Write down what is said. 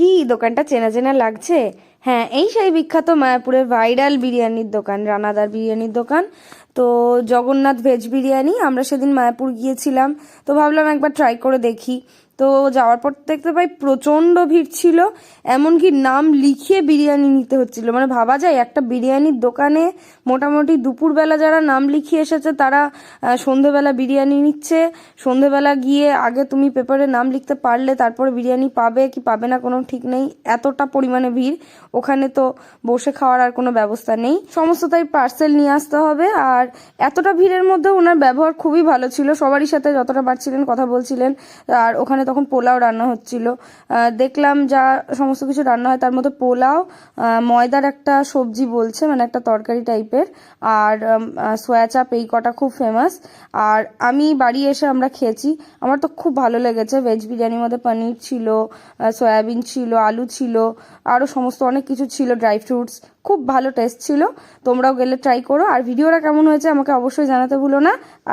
কি দোকানটা চেনা চেনা লাগছে? হ্যাঁ, এই সেই বিখ্যাত মায়াপুরের ভাইরাল বিরিয়ানির দোকান, রানাদার বিরিয়ানির দোকান। তো জগন্নাথ ভেজ বিরিয়ানি। আমরা সেদিন মায়াপুর গিয়েছিলাম, তো ভাবলাম একবার ট্রাই করে দেখি। তো যাওয়ার পর দেখতে পাই প্রচণ্ড ভিড় ছিল, এমনকি নাম লিখিয়ে বিরিয়ানি নিতে হচ্ছিল। মানে ভাবা যায় একটা বিরিয়ানির দোকানে মোটামুটি দুপুরবেলা যারা নাম লিখিয়ে এসেছে তারা সন্ধেবেলা বিরিয়ানি নিচ্ছে। সন্ধেবেলা গিয়ে আগে তুমি পেপারে নাম লিখতে পারলে তারপরে বিরিয়ানি পাবে কি পাবে না কোনো ঠিক নেই, এতটা পরিমাণে ভিড়। ওখানে তো বসে খাওয়ার আর কোনো ব্যবস্থা নেই, সমস্ত তাই পার্সেল নিয়ে আসতে হবে। আর এতটা ভিড়ের মধ্যে ওনার ব্যবহার খুবই ভালো ছিল, সবারই সাথে যতটা পারছিলেন কথা বলছিলেন। আর ওখানে তখন পোলাও রান্না হচ্ছিল, দেখলাম যা সমস্ত কিছু রান্না হয় তার মধ্যে পোলাও, ময়দার একটা সবজি বলছে, মানে একটা তরকারি টাইপের, আর সয়া চাপ, এই কটা খুব ফেমাস। আর আমি বাড়ি এসে আমরা খেয়েছি, আমার তো খুব ভালো লেগেছে। ভেজ বিরিয়ানির মধ্যে পনির ছিল, সয়াবিন ছিল, আলু ছিল, আরও সমস্ত অনেক কিছু ছিল, ড্রাই ফ্রুটস, খুব ভালো টেস্ট ছিল। তোমরাও গেলে ট্রাই করো। আর ভিডিওটা কেমন হয়েছে আমাকে অবশ্যই জানাতে ভুলো না। আর